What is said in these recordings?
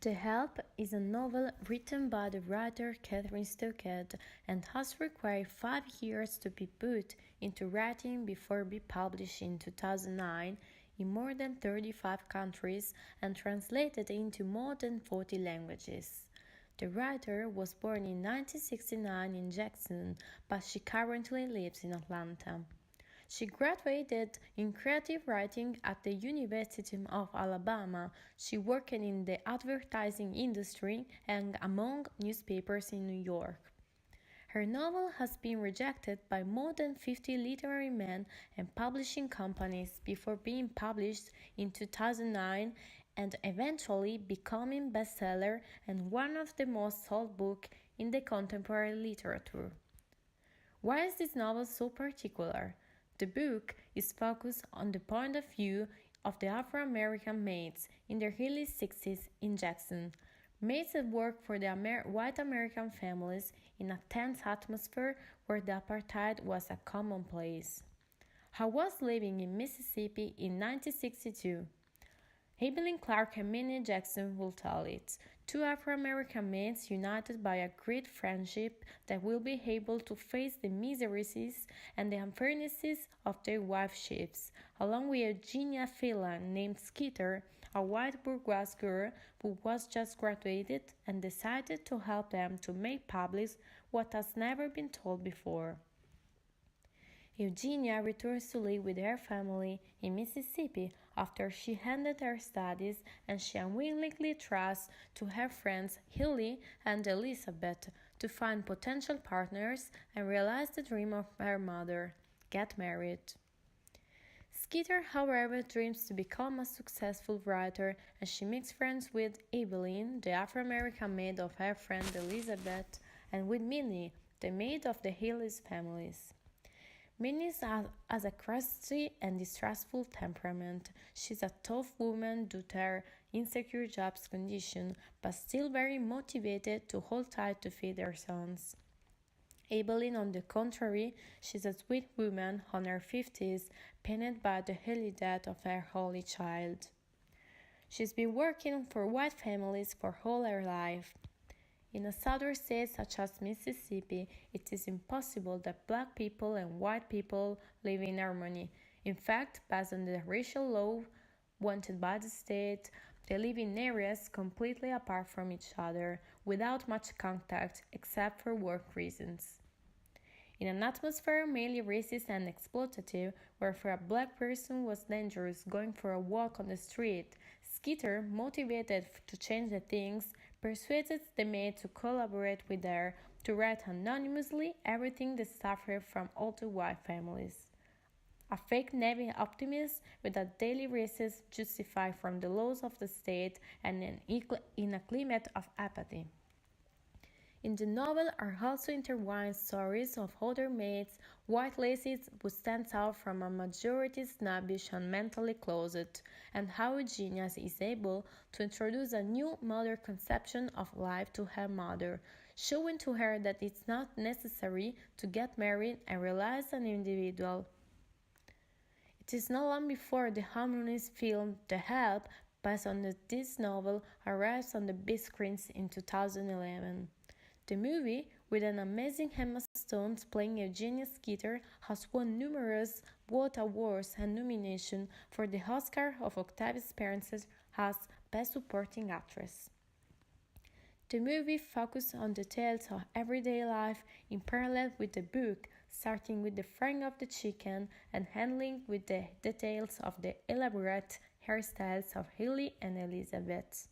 The Help is a novel written by the writer Catherine Stockett and has required 5 years to be put into writing before being published in 2009 in more than 35 countries and translated into more than 40 languages. The writer was born in 1969 in Jackson, but she currently lives in Atlanta. She graduated in creative writing at the University of Alabama. She worked in the advertising industry and among newspapers in New York. Her novel has been rejected by more than 50 literary men and publishing companies before being published in 2009 and eventually becoming a bestseller and one of the most sold books in the contemporary literature. Why is this novel so particular? The book is focused on the point of view of the Afro-American maids in the early 60s in Jackson. Maids that worked for the white American families in a tense atmosphere where the apartheid was a commonplace. How was living in Mississippi in 1962? Evelyn Clark and Minnie Jackson will tell it. Two Afro-American maids united by a great friendship that will be able to face the miseries and the unfairnesses of their wife-ships, along with Eugenia Phelan named Skeeter, a white bourgeois girl who was just graduated and decided to help them to make public what has never been told before. Eugenia returns to live with her family in Mississippi after she ended her studies, and she unwillingly trusts to her friends Hilly and Elizabeth to find potential partners and realize the dream of her mother, get married. Skeeter, however, dreams to become a successful writer, and she makes friends with Evelyn, the Afro-American maid of her friend Elizabeth, and with Minnie, the maid of the Hilly's families. Minnie has a crusty and distrustful temperament. She's a tough woman due to her insecure job condition, but still very motivated to hold tight to feed her sons. Evelyn, on the contrary, she's a sweet woman on her 50s, pained by the early death of her only child. She's been working for white families for all her life. In a southern state such as Mississippi, it is impossible that black people and white people live in harmony. In fact, based on the racial law wanted by the state, they live in areas completely apart from each other, without much contact except for work reasons. In an atmosphere mainly racist and exploitative, where for a black person was dangerous going for a walk on the street, Skeeter, motivated to change the things, persuaded the maid to collaborate with her to write anonymously everything they suffered from all the white families. A fake Navy optimist with a daily races justified from the laws of the state and in a climate of apathy. In the novel are also intertwined stories of other maids, white ladies who stands out from a majority snobbish and mentally closet, and how Eugenia is able to introduce a new modern conception of life to her mother, showing to her that it's not necessary to get married and realize an individual. It is not long before the harmonious film The Help, based on this novel, arrives on the big screens in 2011. The movie, with an amazing Emma Stone playing Eugenia Skeeter, has won numerous both awards and nominations for the Oscar of Octavia Spencer as Best Supporting Actress. The movie focuses on details of everyday life in parallel with the book, starting with the frying of the chicken and ending with the details of the elaborate hairstyles of Hilly and Elizabeth.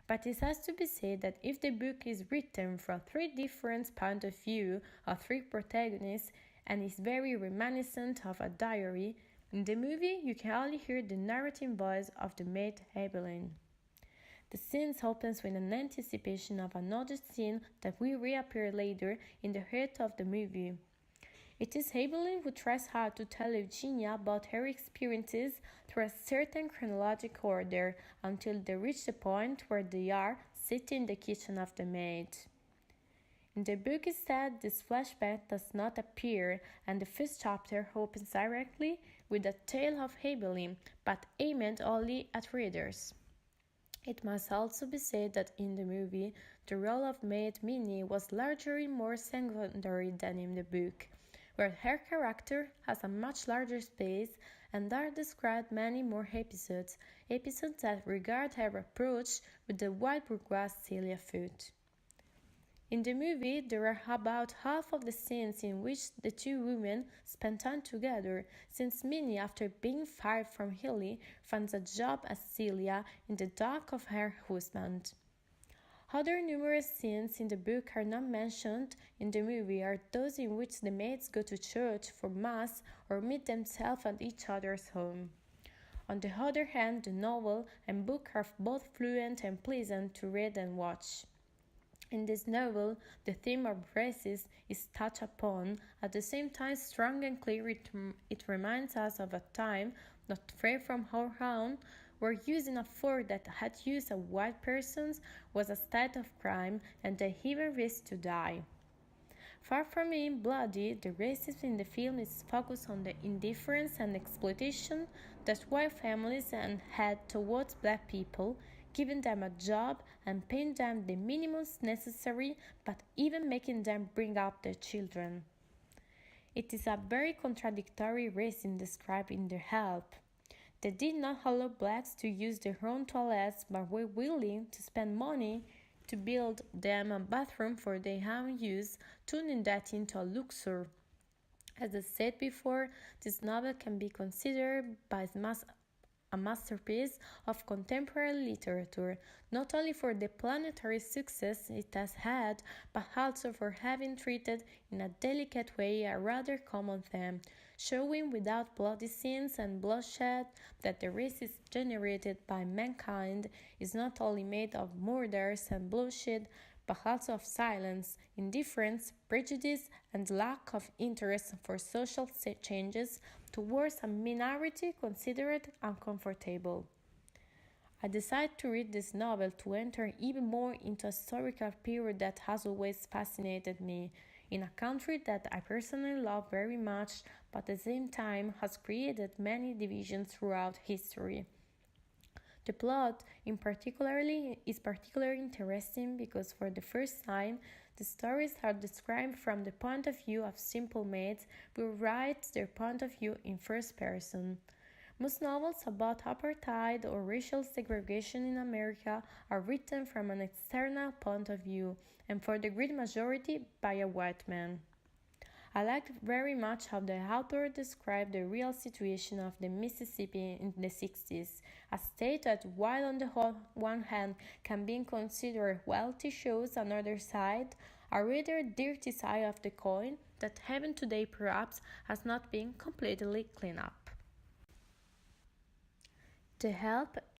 But it has to be said that if the book is written from 3 different points of view of 3 protagonists and is very reminiscent of a diary, in the movie you can only hear the narrating voice of the maid Evelyn. The scene opens with an anticipation of another scene that will reappear later in the heart of the movie. It is Evelyn who tries hard to tell Eugenia about her experiences through a certain chronological order until they reach the point where they are sitting in the kitchen of the maid. In the book instead, this flashback does not appear, and the first chapter opens directly with a tale of Evelyn, but aimed only at readers. It must also be said that in the movie, the role of maid Minnie was largely more secondary than in the book, where her character has a much larger space and are described many more episodes, episodes that regard her approach with the white bourgeois Celia foot. In the movie, there are about half of the scenes in which the two women spend time together, since Minnie, after being fired from Hilly, finds a job as Celia in the dock of her husband. Other numerous scenes in the book are not mentioned in the movie are those in which the maids go to church for mass or meet themselves at each other's home. On the other hand, the novel and book are both fluent and pleasant to read and watch. In this novel, the theme of races is touched upon, at the same time strong and clear. It reminds us of a time, not far from our own, where using a fork that had used a white person's was a state of crime and they even risked to die. Far from being bloody, the racism in the film is focused on the indifference and exploitation that white families had towards black people, giving them a job and paying them the minimums necessary, but even making them bring up their children. It is a very contradictory racism described in The Help. They did not allow blacks to use their own toilets but were willing to spend money to build them a bathroom for their own use, turning that into a luxury. As I said before, this novel can be considered by a masterpiece of contemporary literature, not only for the planetary success it has had, but also for having treated in a delicate way a rather common theme, showing without bloody scenes and bloodshed that the racism generated by mankind is not only made of murders and bloodshed, but also of silence, indifference, prejudice, and lack of interest for social changes towards a minority considered uncomfortable. I decided to read this novel to enter even more into a historical period that has always fascinated me, in a country that I personally love very much, but at the same time has created many divisions throughout history. The plot is particularly interesting because for the first time, the stories are described from the point of view of simple maids who write their point of view in first person. Most novels about apartheid or racial segregation in America are written from an external point of view, and for the great majority by a white man. I liked very much how the author described the real situation of the Mississippi in the 60s, a state that, while on the one hand can be considered wealthy, shows another side, a rather dirty side of the coin that even today perhaps has not been completely cleaned up. The Help